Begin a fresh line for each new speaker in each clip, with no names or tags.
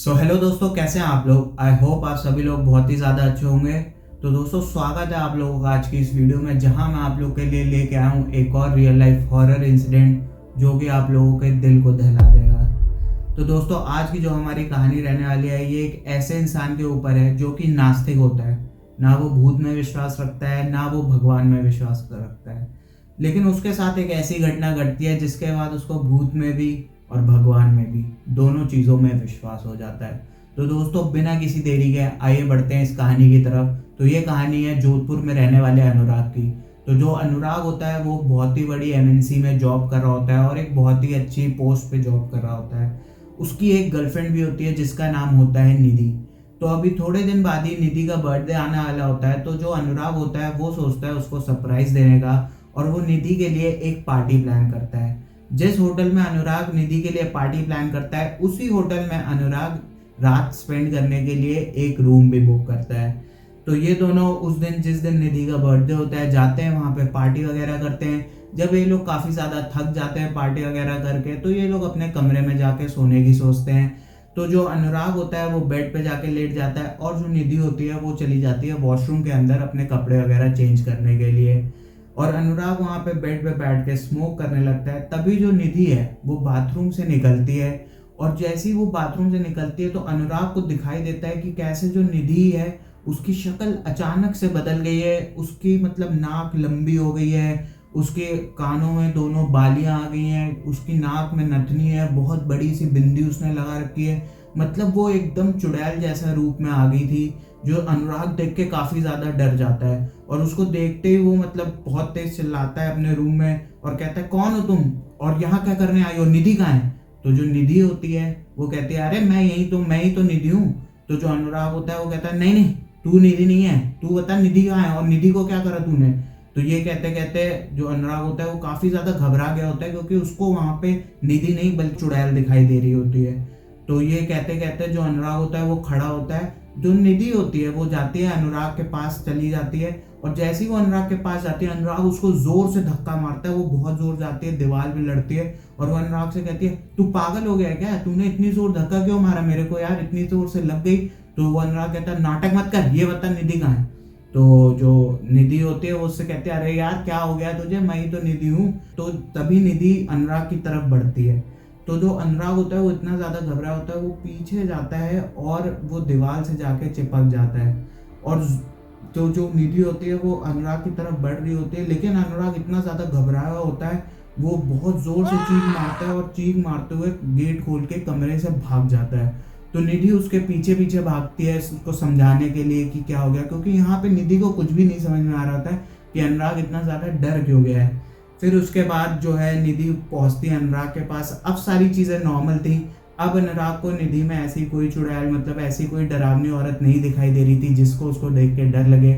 Hello दोस्तों, कैसे हैं आप लोग। आई होप आप सभी लोग बहुत ही ज़्यादा अच्छे होंगे। तो दोस्तों, स्वागत है आप लोगों का आज की इस वीडियो में, जहां मैं आप लोग के लिए लेके आया हूं एक और रियल लाइफ हॉरर इंसिडेंट जो कि आप लोगों के दिल को दहला देगा। तो दोस्तों, आज की जो हमारी कहानी रहने वाली है, ये एक ऐसे इंसान के ऊपर है जो कि नास्तिक होता है। ना वो भूत में विश्वास रखता है, ना वो भगवान में विश्वास रखता है। लेकिन उसके साथ एक ऐसी घटना घटती है जिसके बाद उसको भूत में भी और भगवान में भी, दोनों चीज़ों में विश्वास हो जाता है। तो दोस्तों, बिना किसी देरी के आइए बढ़ते हैं इस कहानी की तरफ। तो ये कहानी है जोधपुर में रहने वाले अनुराग की। तो जो अनुराग होता है वो बहुत ही बड़ी एमएनसी में जॉब कर रहा होता है और एक बहुत ही अच्छी पोस्ट पे जॉब कर रहा होता है। उसकी एक गर्लफ्रेंड भी होती है जिसका नाम होता है निधि। तो अभी थोड़े दिन बाद ही निधि का बर्थडे आने वाला होता है। तो जो अनुराग होता है वो सोचता है उसको सरप्राइज देने का, और वो निधि के लिए एक पार्टी प्लान करता है। जिस होटल में अनुराग निधि के लिए पार्टी प्लान करता है, उसी होटल में अनुराग रात स्पेंड करने के लिए एक रूम भी बुक करता है। तो ये दोनों उस दिन, जिस दिन निधि का बर्थडे होता है, जाते हैं वहाँ पे पार्टी वगैरह करते हैं। जब ये लोग काफ़ी ज़्यादा थक जाते हैं पार्टी वगैरह करके, तो ये लोग अपने कमरे में जाके सोने की सोचते हैं। तो जो अनुराग होता है वो बेड पे जाके लेट जाता है, और जो निधि होती है वो चली जाती है वॉशरूम के अंदर अपने कपड़े वगैरह चेंज करने के लिए। और अनुराग वहाँ पे बेड पे बैठ के स्मोक करने लगता है। तभी जो निधि है वो बाथरूम से निकलती है, और जैसे ही वो बाथरूम से निकलती है तो अनुराग को दिखाई देता है कि कैसे जो निधि है उसकी शक्ल अचानक से बदल गई है। उसकी मतलब नाक लंबी हो गई है, उसके कानों में दोनों बालियां आ गई हैं, उसकी नाक में नथनी है, बहुत बड़ी सी बिंदी उसने लगा रखी है। मतलब वो एकदम चुड़ैल जैसा रूप में आ गई थी, जो अनुराग देख के काफ़ी ज़्यादा डर जाता है। और उसको देखते ही वो मतलब बहुत तेज चिल्लाता है अपने रूम में और कहता है, कौन हो तुम और यहाँ क्या करने आई हो, निधि कहाँ है। तो जो निधि होती है वो कहती है, अरे मैं ही तो निधि हूँ। तो जो अनुराग होता है वो कहता है, नहीं नहीं, तू निधि नहीं है, तू बता निधि कहाँ है और निधि को क्या करा तूने। तो ये कहते कहते जो अनुराग होता है वो काफ़ी ज़्यादा घबरा गया होता है, क्योंकि उसको वहाँ पे निधि नहीं बल्कि चुड़ैल दिखाई दे रही होती है। तो ये कहते कहते जो अनुराग होता है वो खड़ा होता है। जो निधि होती है वो जाती है अनुराग के पास चली जाती है, और जैसे ही वो अनुराग के पास जाती है अनुराग उसको जोर से धक्का मारता है। वो बहुत जोर जाती है, दीवार भी लड़ती है, और वो अनुराग से कहती है, तू पागल हो गया है क्या, तूने इतनी जोर धक्का क्यों मारा मेरे को यार, इतनी जोर से लग गई। तो वो अनुराग कहता है, नाटक मत कर, ये बता निधि कहाँ है। तो जो निधि होती है वो उससे कहती है, अरे यार क्या हो गया तुझे, मैं ही तो निधि हूँ। तो तभी निधि अनुराग की तरफ बढ़ती है। तो जो अनुराग होता है वो इतना ज़्यादा घबरा होता है, वो पीछे जाता है और वो दीवार से जाके चिपक जाता है। और तो जो निधि होती है वो अनुराग की तरफ बढ़ रही होती है, लेकिन अनुराग इतना ज़्यादा घबराया होता है, वो बहुत ज़ोर से चीख मारता है और चीख मारते हुए गेट खोल के कमरे से भाग जाता है। तो निधि उसके पीछे पीछे भागती है उसको समझाने के लिए कि क्या हो गया, क्योंकि यहाँ पे निधि को कुछ भी नहीं समझ में आ रहा था कि अनुराग इतना ज़्यादा डर क्यों गया है। फिर उसके बाद जो है निधि पहुंचती है अनुराग के पास। अब सारी चीज़ें नॉर्मल थी। अब अनुराग को निधि में ऐसी कोई चुड़ैल, मतलब ऐसी कोई डरावनी औरत नहीं दिखाई दे रही थी जिसको उसको देख के डर लगे।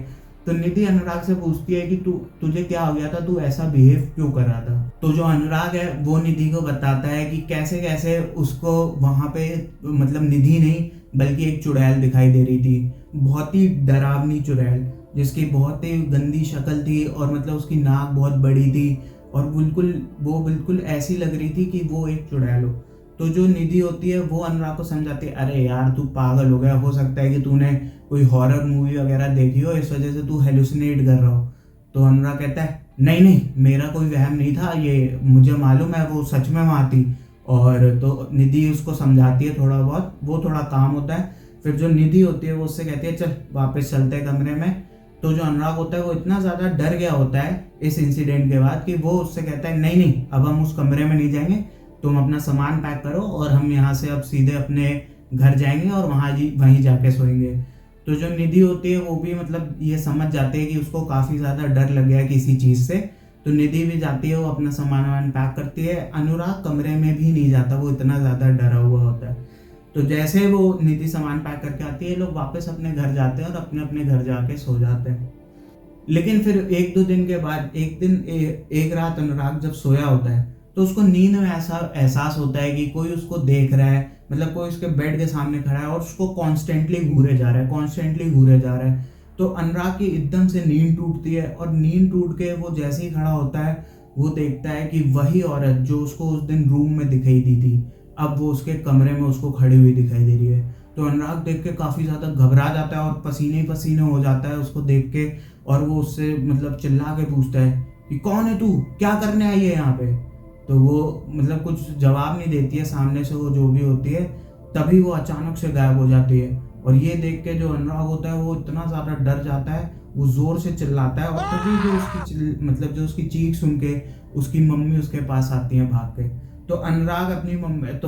तो निधि अनुराग से पूछती है कि तुझे क्या हो गया था, तू ऐसा बिहेव क्यों कर रहा था। तो जो अनुराग है वो निधि को बताता है कि कैसे कैसे उसको वहाँ पे मतलब निधि नहीं बल्कि एक चुड़ैल दिखाई दे रही थी, बहुत ही डरावनी चुड़ैल, जिसकी बहुत ही गंदी शक्ल थी, और मतलब उसकी नाक बहुत बड़ी थी, और बिल्कुल ऐसी लग रही थी कि वो एक चुड़ैल हो। तो जो निधि होती है वो अनुराग को समझाती है, अरे यार तू पागल हो गया, हो सकता है कि तूने कोई हॉरर मूवी वगैरह देखी हो, इस वजह से तू हेलुसिनेट कर रहा हो। तो अनुराग कहता है, नहीं नहीं, मेरा कोई वहम नहीं था, ये मुझे मालूम है, वो सच में वहाँ थी। और तो निधि उसको समझाती है थोड़ा बहुत, वो थोड़ा काम होता है। फिर जो निधि होती है वो उससे कहती है, चल वापस चलते हैं कमरे में। तो जो अनुराग होता है वो इतना ज़्यादा डर गया होता है इस इंसिडेंट के बाद कि वो उससे कहता है, नहीं नहीं, अब हम उस कमरे में नहीं जाएंगे, तुम अपना सामान पैक करो और हम यहाँ से अब सीधे अपने घर जाएंगे और वहीं जाके सोएंगे। तो जो निधि होती है वो भी मतलब ये समझ जाते हैं कि उसको काफ़ी ज़्यादा डर लग गया है किसी चीज़ से। तो निधि भी जाती है, वो अपना सामान वामान पैक करती है। अनुराग कमरे में भी नहीं जाता, वो इतना ज़्यादा डरा हुआ होता है। तो जैसे वो निधि सामान पैक करके आती है, लोग वापस अपने घर जाते हैं और अपने अपने घर जाके सो जाते हैं। लेकिन फिर एक दो दिन के बाद एक दिन एक रात अनुराग जब सोया होता है तो उसको नींद में ऐसा एहसास होता है कि कोई उसको देख रहा है, मतलब कोई उसके बेड के सामने खड़ा है और उसको कॉन्स्टेंटली घूरे जा रहा है। तो अनुराग की एकदम से नींद टूटती है, और नींद टूट के वो जैसे ही खड़ा होता है वो देखता है कि वही औरत जो उसको उस दिन रूम में दिखाई दी थी अब वो उसके कमरे में उसको खड़ी हुई दिखाई दे रही है। तो अनुराग देख के काफ़ी ज़्यादा घबरा जाता है और पसीने ही पसीने हो जाता है उसको देख के। और वो उससे मतलब चिल्ला के पूछता है कि कौन है तू, क्या करने आई है यहाँ पे। तो वो मतलब कुछ जवाब नहीं देती है सामने से वो जो भी होती है। तभी वो अचानक से गायब हो जाती है। और ये देख के जो अनुराग होता है वो इतना ज़्यादा डर जाता है, वो ज़ोर से चिल्लाता है। और तभी जो उसकी मतलब जो उसकी चीख सुन के उसकी मम्मी उसके पास आती है भाग के। तो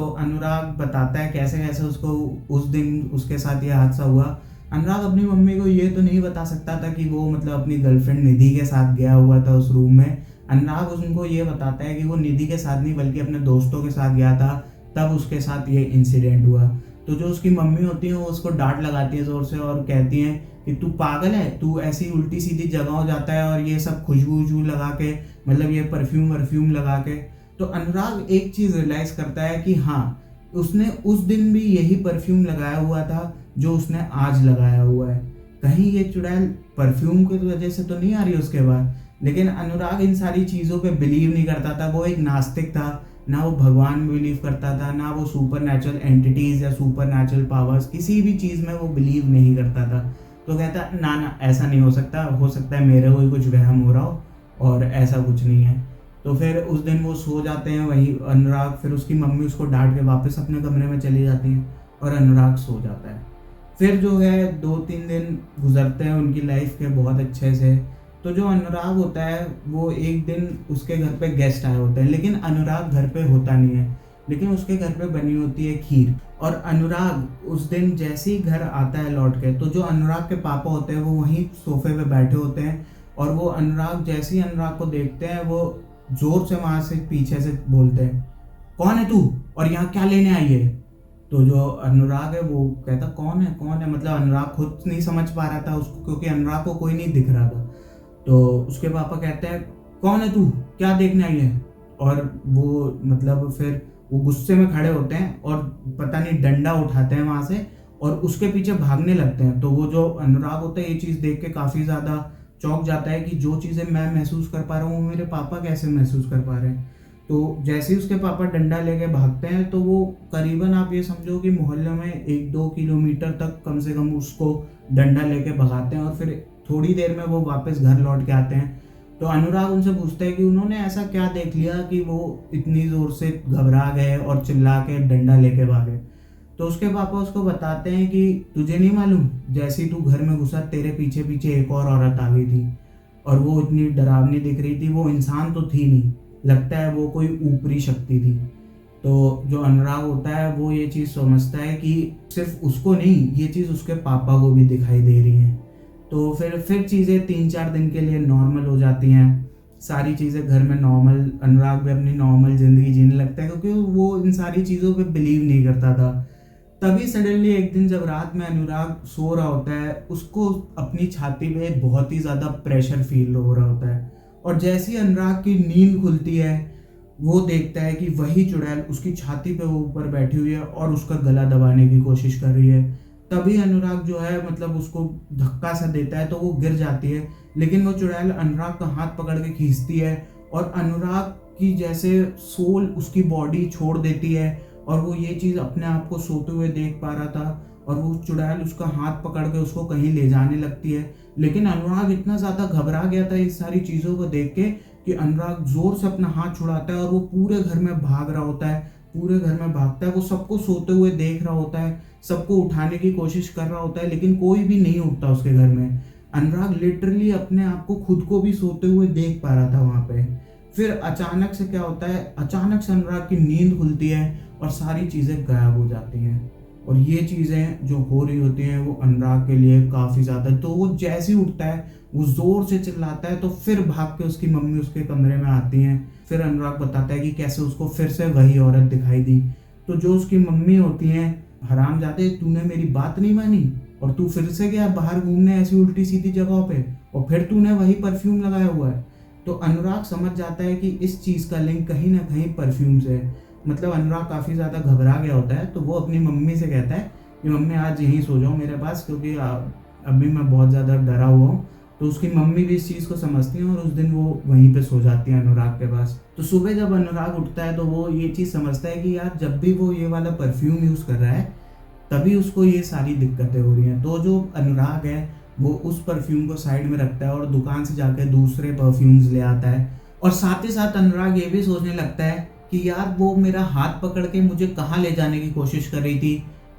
अनुराग बताता है कैसे कैसे उसको उस दिन उसके साथ ये हादसा हुआ। अनुराग अपनी मम्मी को ये तो नहीं बता सकता था कि वो मतलब अपनी गर्लफ्रेंड निधि के साथ गया हुआ था उस रूम में। अनुराग उनको ये बताता है कि वो निधि के साथ नहीं बल्कि अपने दोस्तों के साथ गया था, तब उसके साथ ये इंसिडेंट हुआ। तो जो उसकी मम्मी होती है वो उसको डांट लगाती है ज़ोर से और कहती हैं कि तू पागल है, तू ऐसी उल्टी सीधी जगहों जाता है और ये सब खुशबू वशबू लगा के, मतलब ये परफ्यूम वर्फ्यूम लगा के। तो अनुराग एक चीज़ रियलाइज़ करता है कि हाँ, उसने उस दिन भी यही परफ्यूम लगाया हुआ था जो उसने आज लगाया हुआ है। कहीं ये चुड़ैल परफ्यूम की वजह से तो नहीं आ रही उसके बाद। लेकिन अनुराग इन सारी चीज़ों पे बिलीव नहीं करता था। वो एक नास्तिक था, ना वो भगवान में बिलीव करता था, ना वो सुपर नेचुरल एंटिटीज़ या सुपर नेचुरल पावर्स किसी भी चीज़ में वो बिलीव नहीं करता था। तो कहता ना ना ऐसा नहीं हो सकता है मेरे को ही कुछ वहम हो रहा हो और ऐसा कुछ नहीं है। तो फिर उस दिन वो सो जाते हैं वही अनुराग, फिर उसकी मम्मी उसको डांट के वापस अपने कमरे में चली जाती है और अनुराग सो जाता है। फिर जो है 2-3 दिन गुजरते हैं उनकी लाइफ के बहुत अच्छे से। तो जो अनुराग होता है वो एक दिन उसके घर पे गेस्ट आए होते हैं, लेकिन अनुराग घर पे होता नहीं है, लेकिन उसके घर पे बनी होती है खीर। और अनुराग उस दिन जैसे ही घर आता है लौट के, तो जो अनुराग के पापा होते हैं वो वहीं सोफे पे बैठे होते हैं। और वो अनुराग जैसे ही अनुराग को देखते हैं वो जोर से वहाँ से पीछे से बोलते हैं, कौन है तू और यहाँ क्या लेने आई है। तो जो अनुराग है वो कहता कौन है, मतलब अनुराग खुद नहीं समझ पा रहा था उसको, क्योंकि अनुराग को कोई नहीं दिख रहा था। तो उसके पापा कहते हैं कौन है तू, क्या देखने आई है। और वो मतलब फिर वो गुस्से में खड़े होते हैं और पता नहीं डंडा उठाते हैं वहाँ से और उसके पीछे भागने लगते हैं। तो वो जो अनुराग होता है ये चीज़ देख के काफ़ी ज़्यादा चौंक जाता है कि जो चीज़ें मैं महसूस कर पा रहा हूँ वो मेरे पापा कैसे महसूस कर पा रहे हैं। तो जैसे ही उसके पापा डंडा लेके भागते हैं तो वो करीबन आप ये समझो कि मोहल्ले में 1-2 किलोमीटर तक कम से कम उसको डंडा लेके भगाते हैं और फिर थोड़ी देर में वो वापस घर लौट के आते हैं। तो अनुराग उनसे पूछता है कि उन्होंने ऐसा क्या देख लिया कि वो इतनी ज़ोर से घबरा गए और चिल्ला के डंडा लेके भागे। तो उसके पापा उसको बताते हैं कि तुझे नहीं मालूम, जैसे ही तू घर में घुसा तेरे पीछे पीछे एक और औरत आ गई थी और वो इतनी डरावनी दिख रही थी, वो इंसान तो थी नहीं, लगता है वो कोई ऊपरी शक्ति थी। तो जो अनुराग होता है वो ये चीज़ समझता है कि सिर्फ उसको नहीं, ये चीज़ उसके पापा को भी दिखाई दे रही है। तो फिर चीज़ें 3-4 दिन के लिए नॉर्मल हो जाती हैं, सारी चीज़ें घर में नॉर्मल, अनुराग भी अपनी नॉर्मल ज़िंदगी जीने लगता है क्योंकि वो इन सारी चीज़ों पे बिलीव नहीं करता था। तभी सडनली एक दिन जब रात में अनुराग सो रहा होता है, उसको अपनी छाती पे बहुत ही ज़्यादा प्रेशर फील हो रहा होता है। और जैसे ही अनुराग की नींद खुलती है वो देखता है कि वही चुड़ैल उसकी छाती पे ऊपर बैठी हुई है और उसका गला दबाने की कोशिश कर रही है। तभी अनुराग जो है मतलब उसको धक्का सा देता है तो वो गिर जाती है, लेकिन वो चुड़ैल अनुराग का हाथ पकड़ के खींचती है और अनुराग की जैसे सोल उसकी बॉडी छोड़ देती है। और वो ये चीज़ अपने आप को सोते हुए देख पा रहा था और वो चुड़ैल उसका हाथ पकड़ के उसको कहीं ले जाने लगती है। लेकिन अनुराग इतना ज़्यादा घबरा गया था इस सारी चीज़ों को देख के कि अनुराग ज़ोर से अपना हाथ छुड़ाता है और वो पूरे घर में भाग रहा होता है, पूरे घर में भागता है। वो सबको सोते हुए देख रहा होता है, सबको उठाने की कोशिश कर रहा होता है, लेकिन कोई भी नहीं उठता उसके घर में। अनुराग लिटरली अपने आप को खुद को भी सोते हुए देख पा रहा था वहाँ पे। फिर अचानक से क्या होता है, अचानक से अनुराग की नींद खुलती है और सारी चीज़ें गायब हो जाती हैं। और ये चीज़ें जो हो रही होती हैं वो अनुराग के लिए काफ़ी ज़्यादा, तो वो जैसे ही उठता है वो ज़ोर से चिल्लाता है। तो फिर भाग के उसकी मम्मी उसके कमरे में आती हैं। फिर अनुराग बताता है कि कैसे उसको फिर से वही औरत दिखाई दी। तो जो उसकी मम्मी होती हैं, हरामजादे तूने मेरी बात नहीं मानी और तू फिर से गया बाहर घूमने ऐसी उल्टी सीधी जगहों पे और फिर तूने वही परफ्यूम लगाया हुआ है। तो अनुराग समझ जाता है कि इस चीज़ का लिंक कहीं ना कहीं परफ्यूम से है। मतलब अनुराग काफ़ी ज़्यादा घबरा गया होता है, तो वो अपनी मम्मी से कहता है कि मम्मी आज यहीं सो जाओ मेरे पास, क्योंकि अभी मैं बहुत ज़्यादा डरा हुआ हूँ तो उसकी मम्मी भी इस चीज़ को समझती हैं और उस दिन वो वहीं पे सो जाती है अनुराग के पास। तो सुबह जब अनुराग उठता है तो वो ये चीज़ समझता है कि यार जब भी वो ये वाला परफ्यूम यूज़ कर रहा है तभी उसको ये सारी दिक्कतें हो रही हैं। तो जो अनुराग है वो उस परफ्यूम को साइड में रखता है और दुकान से जाकर दूसरे परफ्यूम्स ले आता है। और साथ ही साथ अनुराग ये भी सोचने लगता है कि यार वो मेरा हाथ पकड़ के मुझे कहाँ ले जाने की कोशिश कर रही थी,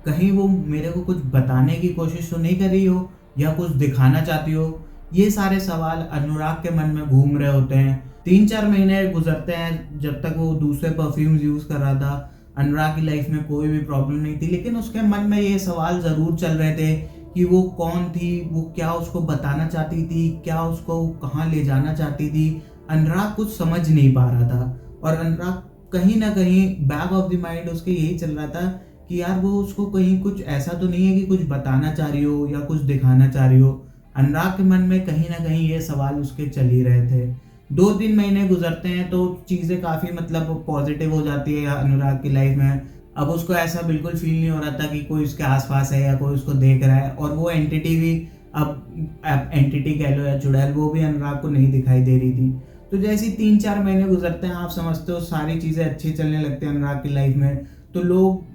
कहीं वो मेरे को कुछ बताने की कोशिश तो नहीं कर रही हो या कुछ दिखाना चाहती हो। ये सारे सवाल अनुराग के मन में घूम रहे होते हैं। 3-4 महीने गुजरते हैं जब तक वो दूसरे परफ्यूम्स यूज़ कर रहा था। अनुराग की लाइफ में कोई भी प्रॉब्लम नहीं थी, लेकिन उसके मन में ये सवाल ज़रूर चल रहे थे कि वो कौन थी, वो क्या उसको बताना चाहती थी, क्या उसको कहाँ ले जाना चाहती थी। अनुराग कुछ समझ नहीं पा रहा था और अनुराग कहीं ना कहीं बैक ऑफ द माइंड उसके यही चल रहा था कि यार वो उसको कहीं कुछ ऐसा तो नहीं है कि कुछ बताना चाह रही हो या कुछ दिखाना चाह रही हो। अनुराग के मन में कहीं ना कहीं ये सवाल उसके चल ही रहे थे। 2-3 महीने गुजरते हैं तो चीज़ें काफ़ी मतलब पॉजिटिव हो जाती है अनुराग की लाइफ में। अब उसको ऐसा बिल्कुल फील नहीं हो रहा था कि कोई उसके आसपास है या कोई उसको देख रहा है, और वो एंटिटी भी अब एंटिटी कह लो या चुड़ैल, वो भी अनुराग को नहीं दिखाई दे रही थी। तो जैसे ही 3-4 महीने गुजरते हैं, आप समझते हो सारी चीज़ें अच्छी चलने लगती हैं अनुराग की लाइफ में, तो लोग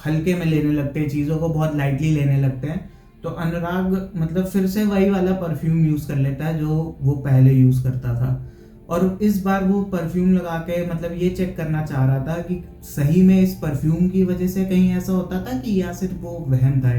हल्के में लेने लगते हैं, चीज़ों को बहुत लाइटली लेने लगते हैं। तो अनुराग मतलब फिर से वही वाला परफ्यूम यूज़ कर लेता है जो वो पहले यूज़ करता था। और इस बार वो परफ्यूम लगा के मतलब ये चेक करना चाह रहा था कि सही में इस परफ्यूम की वजह से कहीं ऐसा होता था कि या सिर्फ वो वहम था।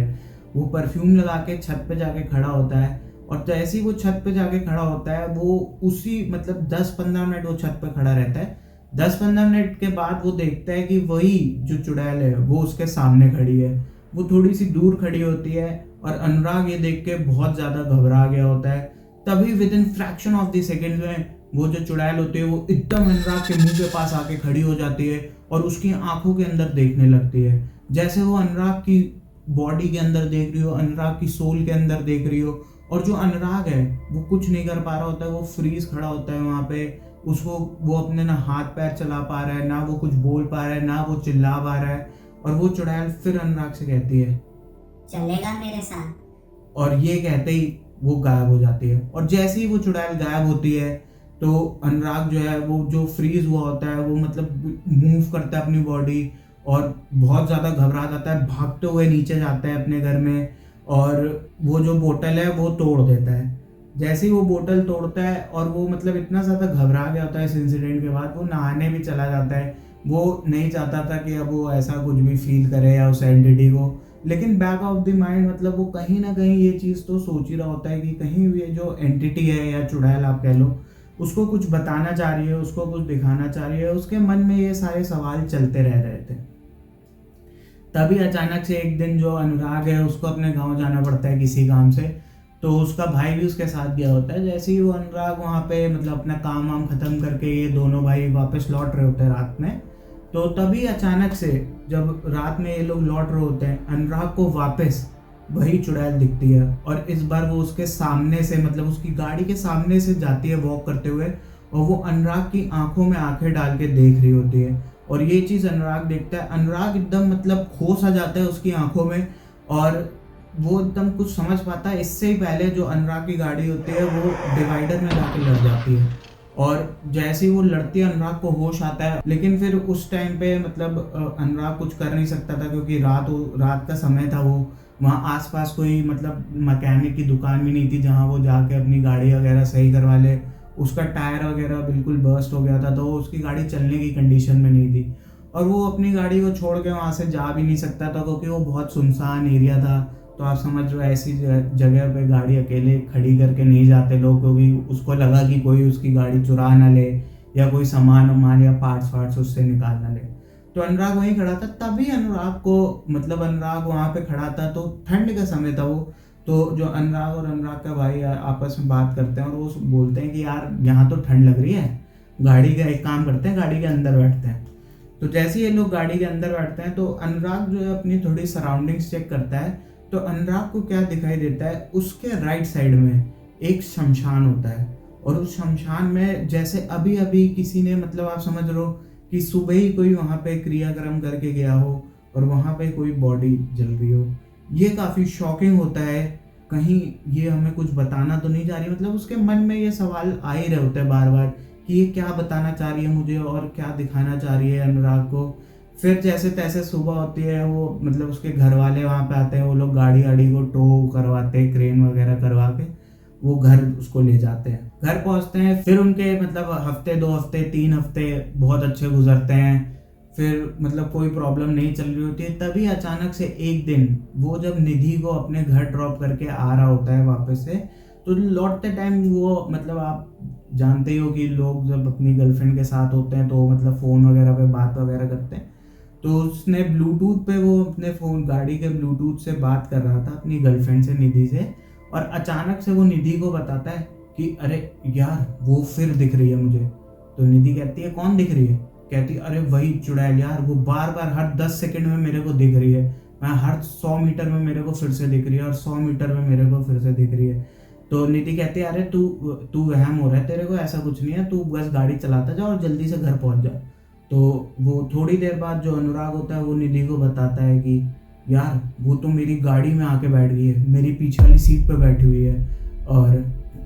वो परफ्यूम लगा के छत पे जाके खड़ा होता है, और जैसे ही वो छत पे जाके खड़ा होता है वो उसी मतलब 10-15 मिनट वो छत पे खड़ा रहता है। 10-15 मिनट के बाद वो देखता है कि वही जो चुड़ैल है वो उसके सामने खड़ी है। वो थोड़ी सी दूर खड़ी होती है और अनुराग ये देख के बहुत ज़्यादा घबरा गया होता है। तभी with in fraction of the second में वो जो चुड़ैल होती है वो एकदम अनुराग के मुंह के पास आके खड़ी हो जाती है और उसकी आंखों के अंदर देखने लगती है, जैसे वो अनुराग की बॉडी के अंदर देख रही हो, अनुराग की सोल के अंदर देख रही हो। और जो अनुराग है वो कुछ नहीं कर पा रहा होता है, वो फ्रीज खड़ा होता है वहाँ पे। उसको वो अपने ना हाथ पैर चला पा रहा है, ना वो कुछ बोल पा रहा है, ना वो चिल्ला पा रहा है। और वो चुड़ैल फिर अनुराग से कहती है,
चलेगा मेरे साथ?
और ये कहते ही वो गायब हो जाती है। और जैसे ही वो चुड़ैल गायब होती है तो अनुराग जो है वो जो फ्रीज हुआ होता है वो मतलब मूव करता है अपनी बॉडी और बहुत ज़्यादा घबरा जाता है, भागते हुए नीचे जाता है अपने घर में और वो जो बोतल है वो तोड़ देता है। जैसे ही वो बोतल तोड़ता है और वो मतलब इतना ज़्यादा घबरा गया होता है इस इंसिडेंट के बाद, वो नहाने भी चला जाता है। वो नहीं चाहता था कि अब वो ऐसा कुछ भी फील करे या उस एंटिटी को, लेकिन बैक ऑफ द माइंड मतलब वो कहीं ना कहीं ये चीज़ तो सोच ही रहा होता है कि कहीं ये जो एंटिटी है या चुड़ैल आप कह लो, उसको कुछ बताना चाह रही है, उसको कुछ दिखाना चाह रही है। उसके मन में ये सारे सवाल चलते रह रहे थे। तभी अचानक से एक दिन जो अनुराग है उसको अपने गांव जाना पड़ता है किसी काम से, तो उसका भाई भी उसके साथ गया होता है। जैसे ही वो अनुराग वहाँ पे मतलब अपना काम वाम खत्म करके ये दोनों भाई वापस लौट रहे होते हैं रात में, तो तभी अचानक से जब रात में ये लोग लौट रहे होते हैं, अनुराग को वापस वही चुड़ैल दिखती है। और इस बार वो उसके सामने से मतलब उसकी गाड़ी के सामने से जाती है वॉक करते हुए, और वो अनुराग की आंखों में आंखें डाल के देख रही होती है। और ये चीज़ अनुराग देखता है, अनुराग एकदम मतलब खो सा जाता है उसकी आंखों में, और वो एकदम कुछ समझ पाता है। इससे ही पहले जो अनुराग की गाड़ी होती है वो डिवाइडर में जाके लड़ जाती है, और जैसे ही वो लड़ती है अनुराग को होश आता है। लेकिन फिर उस टाइम पे मतलब अनुराग कुछ कर नहीं सकता था क्योंकि रात का समय था। वो वहाँ आसपास कोई मतलब मैकेनिक की दुकान भी नहीं थी जहाँ वो जाके अपनी गाड़ी वगैरह सही करवा ले। उसका टायर वगैरह बिल्कुल बर्स्ट हो गया था, तो उसकी गाड़ी चलने की कंडीशन में नहीं थी, और वो अपनी गाड़ी को छोड़ के वहाँ से जा भी नहीं सकता था क्योंकि वो बहुत सुनसान एरिया था। तो आप समझ रहे हो ऐसी जगह पे गाड़ी अकेले खड़ी करके नहीं जाते लोग, क्योंकि उसको लगा कि कोई उसकी गाड़ी चुरा ना ले या कोई सामान वामान या पार्ट्स वार्ट्स उससे निकाल ना ले। तो अनुराग वहीं खड़ा था। तभी अनुराग को मतलब अनुराग वहाँ पे खड़ा था, तो ठंड का समय था वो। तो जो अनुराग और अनुराग का भाई आपस में बात करते हैं और वो बोलते हैं कि यार यहाँ तो ठंड लग रही है, गाड़ी का एक काम करते हैं, गाड़ी के अंदर बैठते हैं। तो जैसे ये लोग गाड़ी के अंदर बैठते हैं तो अनुराग जो है अपनी थोड़ी सराउंडिंग्स चेक करता है। तो अनुराग को क्या दिखाई देता है, उसके राइट साइड में एक शमशान होता है, और उस शमशान में जैसे अभी अभी किसी ने मतलब आप समझ रहे हो कि सुबह ही कोई वहाँ पे क्रियाक्रम करके गया हो और वहाँ पे कोई बॉडी जल रही हो। ये काफ़ी शॉकिंग होता है कहीं ये हमें कुछ बताना तो नहीं चाह रही। मतलब उसके मन में ये सवाल आ ही रहे होते हैं बार बार कि ये क्या बताना चाह रही है मुझे और क्या दिखाना चाह रही है अनुराग को। फिर जैसे तैसे सुबह होती है, वो मतलब उसके घर वाले वहाँ पे आते हैं, वो लोग गाड़ी गाड़ी को टो करवाते हैं, क्रेन वगैरह करवा के वो घर उसको ले जाते हैं। घर पहुँचते हैं, फिर उनके मतलब हफ्ते 2 हफ्ते 3 हफ्ते बहुत अच्छे गुजरते हैं। फिर मतलब कोई प्रॉब्लम नहीं चल रही होती है, तभी अचानक से एक दिन वो जब निधि को अपने घर ड्रॉप करके आ रहा होता है वापस से, तो लौटते टाइम वो मतलब आप जानते ही हो कि लोग जब अपनी गर्लफ्रेंड के साथ होते हैं तो मतलब फ़ोन वगैरह पे बात वगैरह करते हैं। तो उसने ब्लूटूथ पे वो अपने फ़ोन गाड़ी के ब्लूटूथ से बात कर रहा था अपनी गर्लफ्रेंड से, निधि से। और अचानक से वो निधि को बताता है कि अरे यार वो फिर दिख रही है मुझे। तो निधि कहती है कौन दिख रही है? कहती अरे वही चुड़ैल यार, वो बार बार हर 10 सेकंड में मेरे को दिख रही है। मैं हर 100 मीटर में मेरे को फिर से दिख रही है और 100 मीटर में मेरे को फिर से दिख रही है। तो निधि कहती है अरे तू तू वहम हो रहा है, तेरे को ऐसा कुछ नहीं है, तू बस गाड़ी चलाता जा और जल्दी से घर पहुंच जा। तो वो थोड़ी देर बाद जो अनुराग होता है वो निधि को बताता है कि यार वो तो मेरी गाड़ी में आके बैठ गई है, मेरी पीछे वाली सीट पे बैठी हुई है। और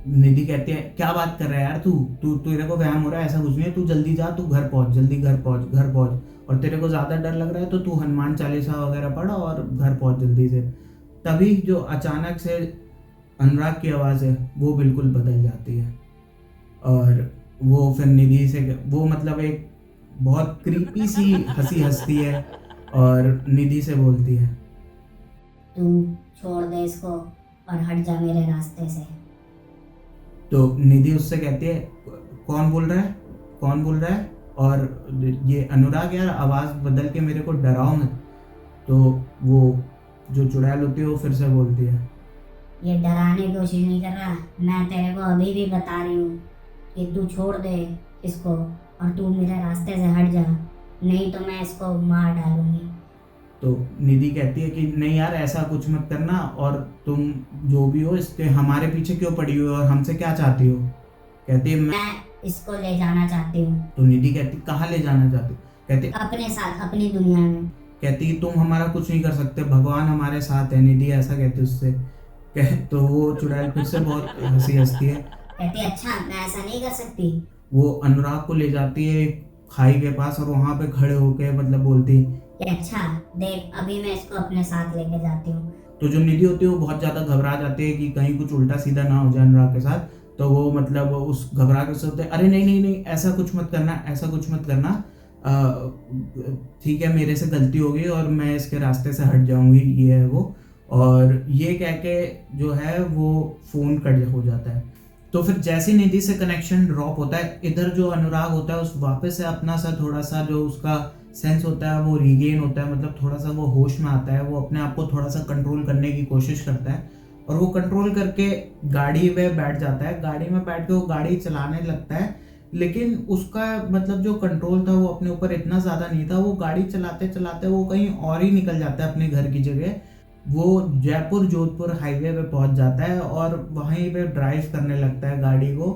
निधि कहती है क्या बात कर रहा है यार, तू तू तेरे को व्यायाम हो रहा है, ऐसा कुछ नहीं है, तू जल्दी जा, तू घर पहुंच, जल्दी घर पहुंच, घर पहुंच। और तेरे को ज़्यादा डर लग रहा है तो तू हनुमान चालीसा वगैरह पढ़ और घर पहुंच जल्दी से। तभी जो अचानक से अनुराग की आवाज़ है वो बिल्कुल बदल जाती है और वो फिर निधि से वो मतलब एक बहुत क्रीपी सी हंसी हंसती है और निधि से बोलती है
तू छोड़ दे इसको और हट जा मेरे रास्ते से।
तो निधि उससे कहती है कौन बोल रहा है, कौन बोल रहा है? और ये अनुराग यार आवाज़ बदल के मेरे को डराओ मत। तो वो जो चुड़ैल होती है वो फिर से बोलती है
ये डराने की कोशिश नहीं कर रहा, मैं तेरे को अभी भी बता रही हूँ कि तू छोड़ दे इसको और तू मेरे रास्ते से हट जा, नहीं तो मैं इसको मार डालूंगी।
तो निधि कहती है कि नहीं यार ऐसा कुछ मत करना, और तुम जो भी हो इसके हमारे पीछे क्यों पड़ी हो और हमसे क्या चाहती हो? कहती है
मैं इसको ले जाना चाहती हूँ।
तो निधि कहती कहाँ ले जाना चाहती? कहती
अपने साथ, अपनी दुनिया में।
कहती तुम हमारा कुछ नहीं कर सकते, भगवान हमारे साथ है। निधि ऐसा कहती उससे। तो वो चुड़ैल फिर से बहुत हंसी हंसती है।
कहती अच्छा मैं ऐसा नहीं कर सकती।
वो अनुराग को ले जाती है एक खाई के पास और वहां पे खड़े होके मतलब बोलती
कि अच्छा देख अभी मैं इसको अपने साथ लेके जाती हूँ।
तो जो निधि होती है वो बहुत ज़्यादा घबरा जाती है कि कहीं कुछ उल्टा सीधा ना हो जाए अनुराग के साथ। तो वो मतलब उस घबरा के सोचते अरे नहीं नहीं नहीं ऐसा कुछ मत करना, ऐसा कुछ मत करना, ठीक है मेरे से गलती हो गई और मैं इसके रास्ते से हट जाऊंगी, ये है वो। और ये कह के जो है वो फ़ोन कट हो जाता है। तो फिर जैसे निधि से कनेक्शन ड्रॉप होता है, इधर जो अनुराग होता है उस वापस से अपना सा थोड़ा सा जो उसका सेंस होता है वो रीगेन होता है, मतलब थोड़ा सा वो होश में आता है, वो अपने आप को थोड़ा सा कंट्रोल करने की कोशिश करता है और वो कंट्रोल करके गाड़ी में बैठ जाता है। गाड़ी में बैठ के वो गाड़ी चलाने लगता है, लेकिन उसका मतलब जो कंट्रोल था वो अपने ऊपर इतना ज़्यादा नहीं था। वो गाड़ी चलाते चलाते वो कहीं और ही निकल जाता है अपने घर की जगह। वो जयपुर जोधपुर हाईवे पे पहुंच जाता है और वहीं पे ड्राइव करने लगता है गाड़ी को।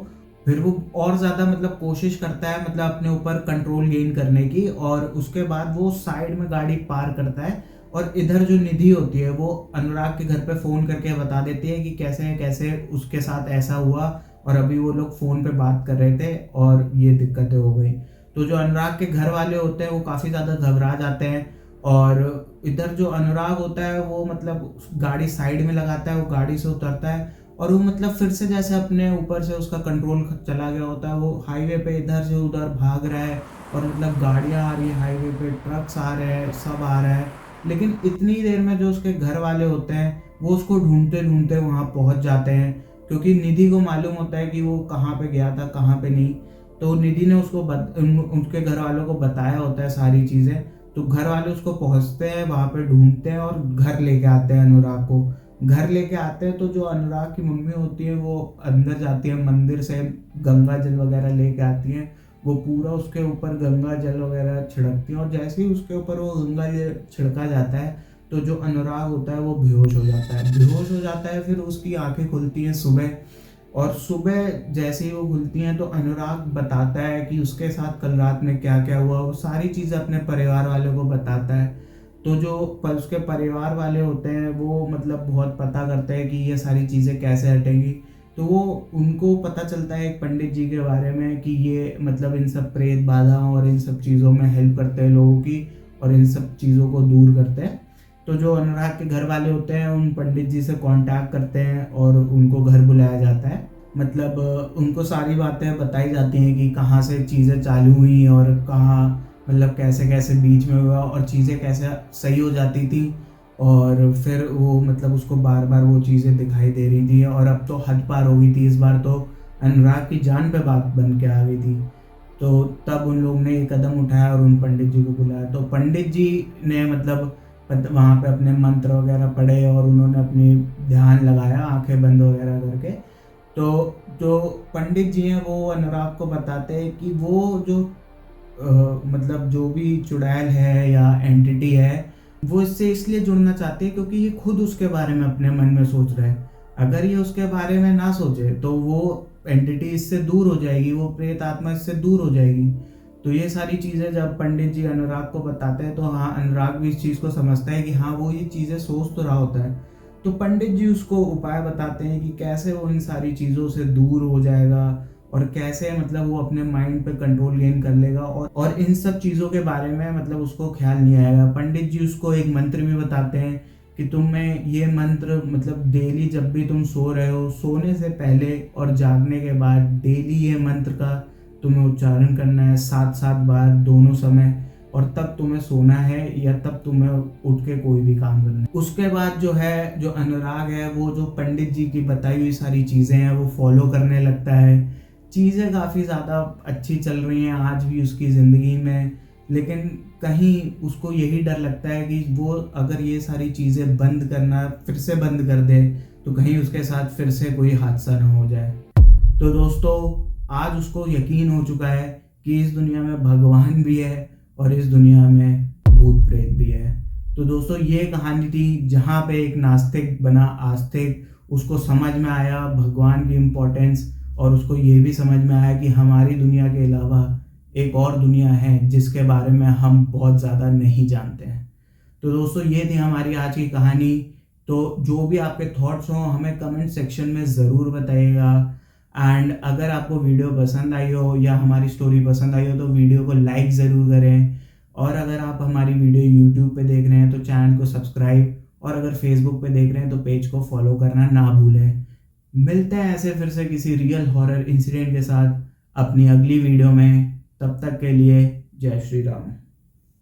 फिर वो और ज़्यादा मतलब कोशिश करता है मतलब अपने ऊपर कंट्रोल गेन करने की, और उसके बाद वो साइड में गाड़ी पार करता है। और इधर जो निधि होती है वो अनुराग के घर पे फ़ोन करके बता देती है कि कैसे कैसे उसके साथ ऐसा हुआ और अभी वो लोग फ़ोन पे बात कर रहे थे और ये दिक्कतें हो गई। तो जो अनुराग के घर वाले होते हैं वो काफ़ी ज़्यादा घबरा जाते हैं और इधर जो अनुराग होता है वो मतलब गाड़ी साइड में लगाता है, वो गाड़ी से उतरता है और वो मतलब फिर से जैसे अपने ऊपर से उसका कंट्रोल चला गया होता है। वो हाईवे पे इधर से उधर भाग रहा है और मतलब गाड़ियाँ आ रही है हाईवे पे, ट्रक्स आ रहे हैं, सब आ रहा है। लेकिन इतनी देर में जो उसके घर वाले होते हैं वो उसको ढूंढते ढूंढते वहाँ पहुँच जाते हैं, क्योंकि निधि को मालूम होता है कि वो कहाँ पे गया था कहाँ पे नहीं। तो निधि ने उसको उनके घर वालों को बताया होता है सारी चीज़ें। तो घर वाले उसको पहुंचते हैं, वहाँ पे ढूंढते हैं और घर लेके आते हैं अनुराग को। घर लेके आते हैं तो जो अनुराग की मम्मी होती है वो अंदर जाती है, मंदिर से गंगा जल वगैरह लेके आती हैं। वो पूरा उसके ऊपर गंगा जल वगैरह छिड़कती हैं और जैसे ही उसके ऊपर वो गंगा जल छिड़का जाता है तो जो अनुराग होता है वो बेहोश हो जाता है। बेहोश हो जाता है, फिर उसकी आंखें खुलती हैं सुबह, और सुबह जैसे ही वो खुलती हैं तो अनुराग बताता है कि उसके साथ कल रात में क्या क्या हुआ, वो सारी चीज़ें अपने परिवार वालों को बताता है। तो जो उसके परिवार वाले होते हैं वो मतलब बहुत पता करते हैं कि ये सारी चीज़ें कैसे हटेंगी। तो वो उनको पता चलता है एक पंडित जी के बारे में कि ये मतलब इन सब प्रेत बाधाओं और इन सब चीज़ों में हेल्प करते हैं लोगों की, और इन सब चीज़ों को दूर करते हैं। तो जो अनुराग के घर वाले होते हैं उन पंडित जी से कांटेक्ट करते हैं और उनको घर बुलाया जाता है। मतलब उनको सारी बातें बताई जाती हैं कि कहाँ से चीज़ें चालू हुई और कहाँ मतलब कैसे कैसे बीच में हुआ और चीज़ें कैसे सही हो जाती थी, और फिर वो मतलब उसको बार बार वो चीज़ें दिखाई दे रही थी। और अब तो हद पार हो गई थी, इस बार तो अनुराग की जान पे बात बन के आ गई थी। तो तब उन लोग ने ये कदम उठाया और उन पंडित जी को बुलाया। तो पंडित जी ने मतलब वहाँ पे अपने मंत्र वगैरह पढ़े और उन्होंने अपनी ध्यान लगाया आंखें बंद वगैरह करके। तो जो पंडित जी हैं वो अनुराग को बताते हैं कि वो जो मतलब जो भी चुड़ैल है या एंटिटी है वो इससे इसलिए जुड़ना चाहते हैं क्योंकि ये खुद उसके बारे में अपने मन में सोच रहा है। अगर ये उसके बारे में ना सोचे तो वो एंटिटी इससे दूर हो जाएगी, वो प्रेत आत्मा इससे दूर हो जाएगी। तो ये सारी चीज़ें जब पंडित जी अनुराग को बताते हैं तो हाँ, अनुराग भी इस चीज़ को समझता है कि हाँ वो ये चीज़ें सोच तो रहा होता है। तो पंडित जी उसको उपाय बताते हैं कि कैसे वो इन सारी चीज़ों से दूर हो जाएगा और कैसे मतलब वो अपने माइंड पे कंट्रोल गेन कर लेगा, और इन सब चीज़ों के बारे में मतलब उसको ख्याल नहीं आएगा। पंडित जी उसको एक मंत्र भी बताते हैं कि तुम्हें ये मंत्र मतलब डेली जब भी तुम सो रहे हो, सोने से पहले और जागने के बाद डेली ये मंत्र का तुम्हें उच्चारण करना है 7-7 बार दोनों समय, और तब तुम्हें सोना है या तब तुम्हें उठ के कोई भी काम करना है। उसके बाद जो है जो अनुराग है वो जो पंडित जी की बताई हुई सारी चीज़ें हैं वो फॉलो करने लगता है। चीज़ें काफ़ी ज़्यादा अच्छी चल रही हैं आज भी उसकी ज़िंदगी में, लेकिन कहीं उसको यही डर लगता है कि वो अगर ये सारी चीज़ें बंद करना फिर से बंद कर दे तो कहीं उसके साथ फिर से कोई हादसा ना हो जाए। तो दोस्तों आज उसको यकीन हो चुका है कि इस दुनिया में भगवान भी है और इस दुनिया में भूत प्रेत भी है। तो दोस्तों ये कहानी थी जहाँ पे एक नास्तिक बना आस्तिक, उसको समझ में आया भगवान की इम्पोर्टेंस, और उसको ये भी समझ में आया कि हमारी दुनिया के अलावा एक और दुनिया है जिसके बारे में हम बहुत ज़्यादा नहीं जानते हैं। तो दोस्तों ये थी हमारी आज की कहानी। तो जो भी आपके थॉट्स हों हमें कमेंट सेक्शन में ज़रूर बताइएगा। एंड अगर आपको वीडियो पसंद आई हो या हमारी स्टोरी पसंद आई हो तो वीडियो को लाइक ज़रूर करें, और अगर आप हमारी वीडियो यूट्यूब पे देख रहे हैं तो चैनल को सब्सक्राइब, और अगर फेसबुक पे देख रहे हैं तो पेज को फॉलो करना ना भूलें। मिलते हैं ऐसे फिर से किसी रियल हॉरर इंसिडेंट के साथ अपनी अगली वीडियो में। तब तक के लिए जय श्री राम।